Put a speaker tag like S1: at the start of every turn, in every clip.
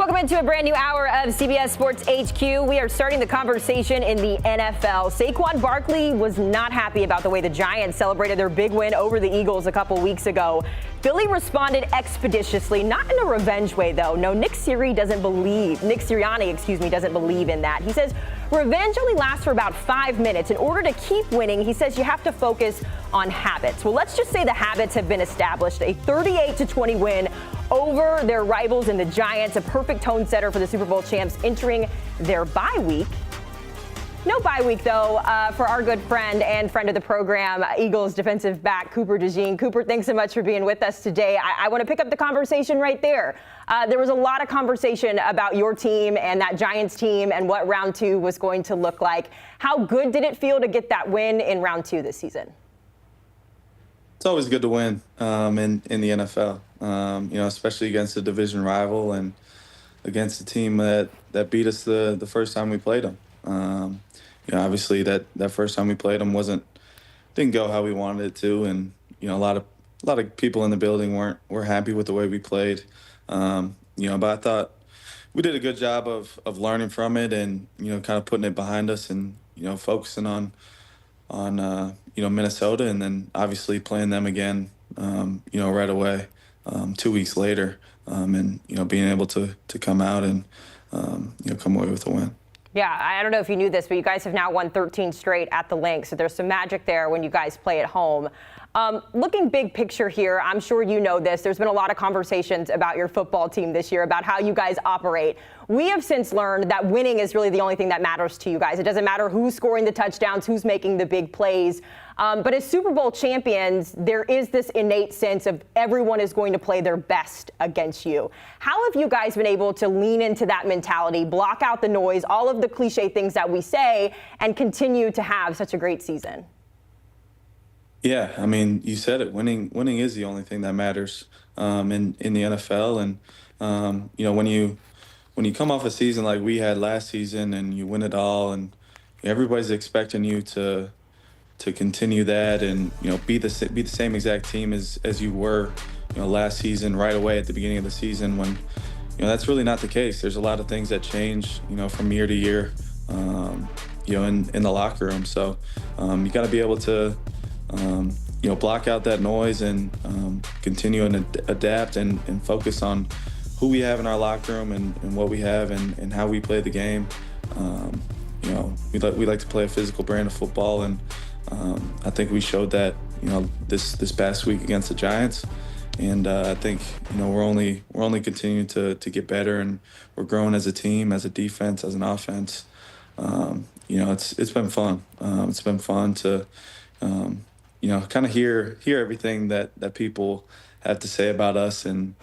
S1: Welcome into a brand new hour of CBS Sports HQ. We are starting the conversation in the NFL. Saquon Barkley was not happy about the way the Giants celebrated their big win over the Eagles a couple weeks ago. Philly responded expeditiously, not in a revenge way, though. No, Nick Sirianni doesn't believe in that. He says revenge only lasts for about 5 minutes. In order to keep winning, he says you have to focus on habits. Well, let's just say the habits have been established. A 38-20 win over their rivals in the Giants, a perfect tone setter for the Super Bowl champs entering their bye week. No bye week, though, for our good friend and friend of the program, Eagles defensive back Cooper DeJean. Cooper, thanks so much for being with us today. I want to pick up the conversation right there. There was a lot of conversation about your team and that Giants team and what round two was going to look like. How good did it feel to get that win in round two this season?
S2: It's always good to win in the NFL, especially against a division rival and against a team that beat us the first time we played them. Obviously that first time we played them didn't go how we wanted it to, and a lot of people in the building were happy with the way we played. But I thought we did a good job of learning from it and kind of putting it behind us and focusing on Minnesota, and then obviously playing them again right away 2 weeks later, and being able to come out and come away with a win.
S1: Yeah, I don't know if you knew this, but you guys have now won 13 straight at the Lynx, so there's some magic there when you guys play at home. Looking big picture here, I'm sure you know this. There's been a lot of conversations about your football team this year, about how you guys operate. We have since learned that winning is really the only thing that matters to you guys. It doesn't matter who's scoring the touchdowns, who's making the big plays. But as Super Bowl champions, there is this innate sense of everyone is going to play their best against you. How have you guys been able to lean into that mentality, block out the noise, all of the cliche things that we say, and continue to have such a great season?
S2: Yeah, I mean, you said it. Winning is the only thing that matters in the NFL. And when you come off a season like we had last season and you win it all, and everybody's expecting you to continue that and be the same exact team as you were last season right away at the beginning of the season, when that's really not the case. There's a lot of things that change from year to year in the locker room. So you got to be able to block out that noise and continue and adapt and focus on who we have in our locker room and what we have and how we play the game. We like to play a physical brand of football, and I think we showed that this past week against the Giants. And I think we're only continuing to get better, and we're growing as a team, as a defense, as an offense. It's been fun. It's been fun to kind of hear everything that people have to say about us, and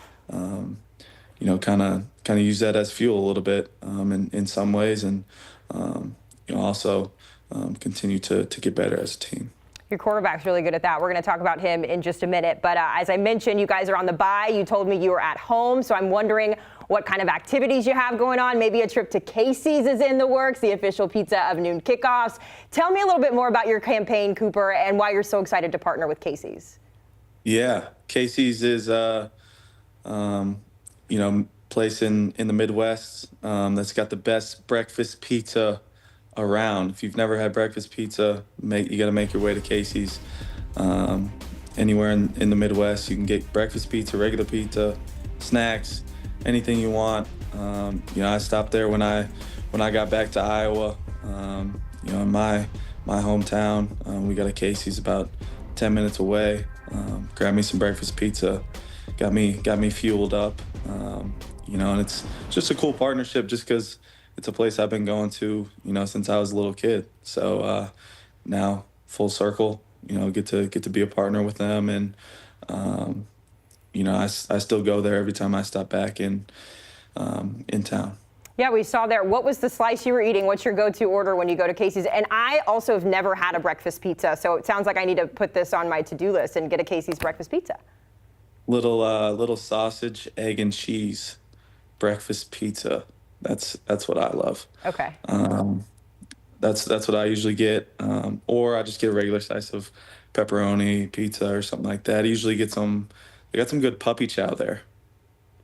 S2: kind of use that as fuel a little bit in some ways, and also continue to get better as a team.
S1: Your quarterback's really good at that. We're going to talk about him in just a minute. But as I mentioned, you guys are on the bye. You told me you were at home, so I'm wondering what kind of activities you have going on. Maybe a trip to Casey's is in the works, the official pizza of noon kickoffs. Tell me a little bit more about your campaign, Cooper, and why you're so excited to partner with Casey's.
S2: Yeah, Casey's is place in the Midwest that's got the best breakfast pizza around. If you've never had breakfast pizza, you got to make your way to Casey's. Anywhere in the Midwest, you can get breakfast pizza, regular pizza, snacks, anything you want. I stopped there when I got back to Iowa. In my hometown, we got a Casey's about 10 minutes away. Grabbed me some breakfast pizza, got me fueled up. And it's just a cool partnership, just because it's a place I've been going to, since I was a little kid. So now full circle, get to be a partner with them, and I still go there every time I stop back in town.
S1: Yeah, we saw there. What was the slice you were eating? What's your go-to order when you go to Casey's? And I also have never had a breakfast pizza, so it sounds like I need to put this on my to-do list and get a Casey's breakfast pizza.
S2: Little sausage, egg, and cheese breakfast pizza. That's what I love.
S1: Okay.
S2: That's what I usually get, or I just get a regular slice of pepperoni pizza or something like that. I usually get some. They got some good puppy chow there.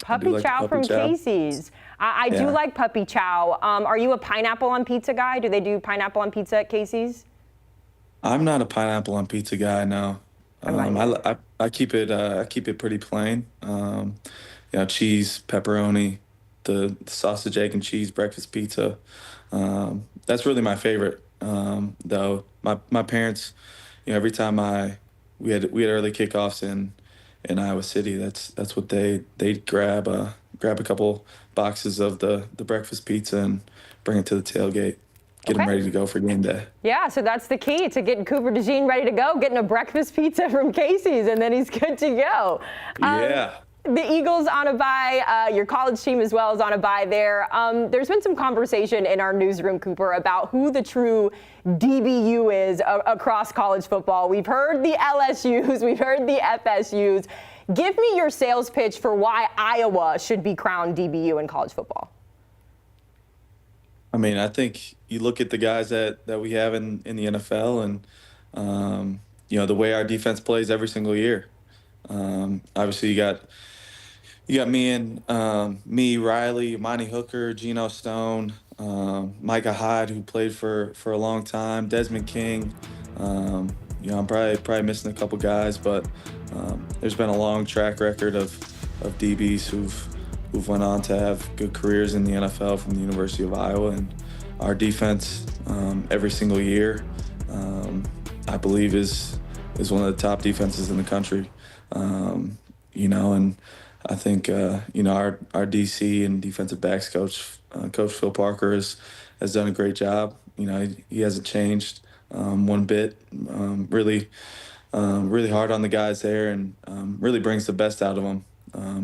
S1: Puppy chow from Casey's. I do like puppy chow. Are you a pineapple on pizza guy? Do they do pineapple on pizza at Casey's?
S2: I'm not a pineapple on pizza guy, no.
S1: I'm not either.
S2: I keep it pretty plain. Cheese, pepperoni, the sausage, egg, and cheese breakfast pizza. That's really my favorite. Though my parents, every time we had early kickoffs in Iowa City, that's what they'd grab a couple boxes of the breakfast pizza and bring it to the tailgate, get them
S1: Okay.
S2: ready to go for game day.
S1: Yeah, so that's the key to getting Cooper DeJean ready to go, getting a breakfast pizza from Casey's, and then he's good to go.
S2: Yeah.
S1: The Eagles on a bye, your college team as well is on a bye there. There's been some conversation in our newsroom, Cooper, about who the true DBU is across college football. We've heard the LSUs, we've heard the FSUs. Give me your sales pitch for why Iowa should be crowned DBU in college football.
S2: I mean, I think you look at the guys that we have in the NFL and, the way our defense plays every single year. Obviously, you got me, Riley, Monty Hooker, Geno Stone, Micah Hyde, who played for a long time, Desmond King. I'm probably missing a couple guys, but there's been a long track record of DBs who've went on to have good careers in the NFL from the University of Iowa. And our defense, every single year, I believe is one of the top defenses in the country. And I think our DC and defensive backs coach, Coach Phil Parker, has done a great job. He hasn't changed one bit. Really hard on the guys there, and really brings the best out of them.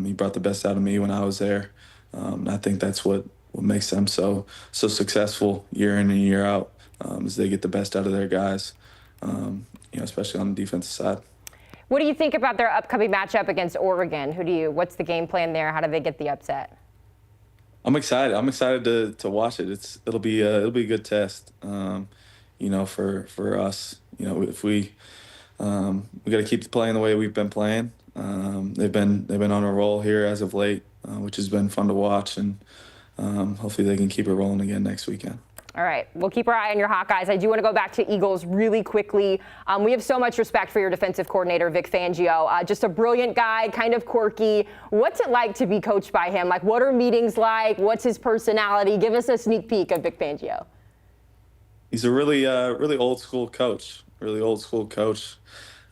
S2: He brought the best out of me when I was there. And I think that's what makes them so successful year in and year out, is they get the best out of their guys, especially on the defensive side.
S1: What do you think about their upcoming matchup against Oregon? What's the game plan there? How do they get the upset?
S2: I'm excited. I'm excited to watch it. It'll be a good test, for us. If we got to keep playing the way we've been playing. They've been on a roll here as of late, which has been fun to watch, and hopefully they can keep it rolling again next weekend.
S1: All right, we'll keep our eye on your Hawkeyes. I do want to go back to Eagles really quickly. We have so much respect for your defensive coordinator, Vic Fangio. Just a brilliant guy, kind of quirky. What's it like to be coached by him? Like, what are meetings like? What's his personality? Give us a sneak peek of Vic Fangio.
S2: He's a really old school coach. Really old school coach.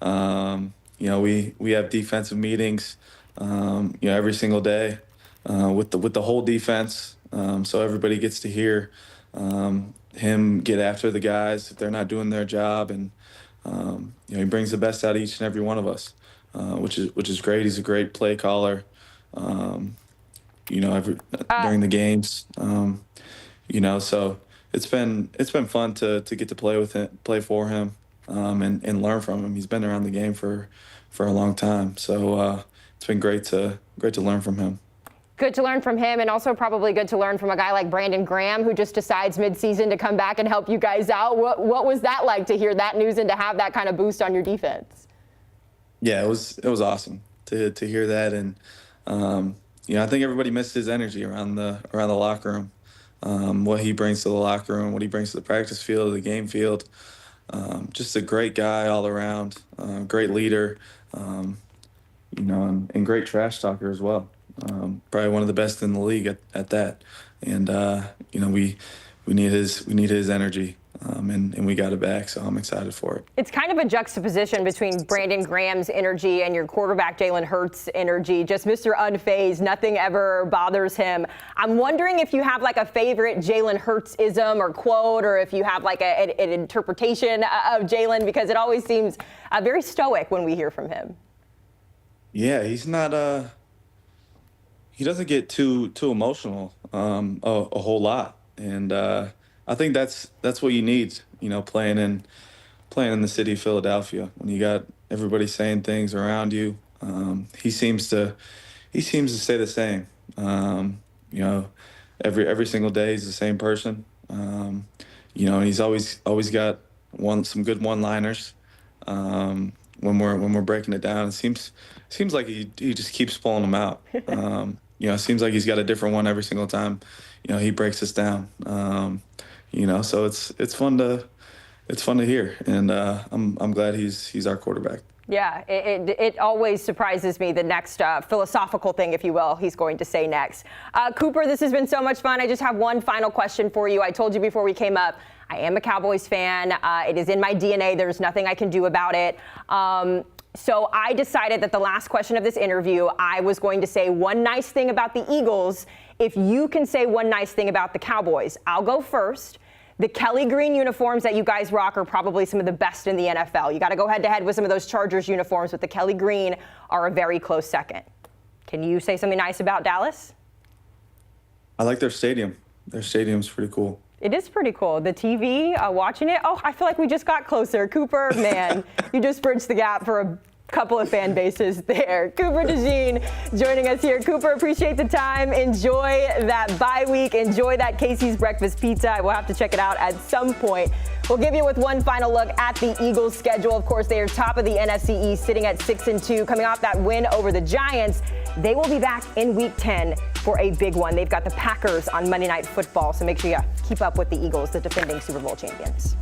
S2: We have defensive meetings, every single day, with the whole defense. So everybody gets to hear him get after the guys if they're not doing their job, and he brings the best out of each and every one of us, which is great. He's a great play caller. During the games, so it's been fun to get to play for him, and learn from him. He's been around the game for a long time, so it's been great to learn from him.
S1: Good to learn from him, and also probably good to learn from a guy like Brandon Graham, who just decides midseason to come back and help you guys out. What was that like to hear that news and to have that kind of boost on your defense?
S2: Yeah, it was awesome to hear that, and I think everybody missed his energy around the locker room, what he brings to the locker room, what he brings to the practice field, the game field. Just a great guy all around, great leader, and great trash talker as well. Probably one of the best in the league at that. And we need his energy, and we got it back, so I'm excited for it.
S1: It's kind of a juxtaposition between Brandon Graham's energy and your quarterback Jalen Hurts' energy. Just Mr. Unfazed, nothing ever bothers him. I'm wondering if you have like a favorite Jalen Hurts-ism or quote, or if you have like an interpretation of Jalen, because it always seems very stoic when we hear from him.
S2: Yeah, he's not. He doesn't get too emotional a whole lot, and I think that's what you need. Playing in the city of Philadelphia, when you got everybody saying things around you, he seems to stay the same. Every single day he's the same person. And he's always got some good one-liners. When we're breaking it down, it seems like he just keeps pulling them out. it seems like he's got a different one every single time, he breaks us down. So it's fun to hear, and I'm glad he's our quarterback.
S1: Yeah, it always surprises me the next philosophical thing, if you will, he's going to say next. Cooper, this has been so much fun. I just have one final question for you. I told you before we came up, I am a Cowboys fan. It is in my DNA. There's nothing I can do about it. So I decided that the last question of this interview, I was going to say one nice thing about the Eagles. If you can say one nice thing about the Cowboys, I'll go first. The Kelly green uniforms that you guys rock are probably some of the best in the NFL. You got to go head-to-head with some of those Chargers uniforms, but the Kelly green are a very close second. Can you say something nice about Dallas?
S2: I like their stadium. Their stadium's pretty cool.
S1: It is pretty cool. The TV, watching it, I feel like we just got closer. Cooper, man, you just bridged the gap for a couple of fan bases there. Cooper DeJean joining us here. Cooper, appreciate the time. Enjoy that bye week. Enjoy that Casey's Breakfast Pizza. We'll have to check it out at some point. We'll give you with one final look at the Eagles' schedule. Of course, they are top of the NFC East, sitting at 6-2, coming off that win over the Giants. They will be back in Week 10 for a big one. They've got the Packers on Monday Night Football, so make sure you keep up with the Eagles, the defending Super Bowl champions.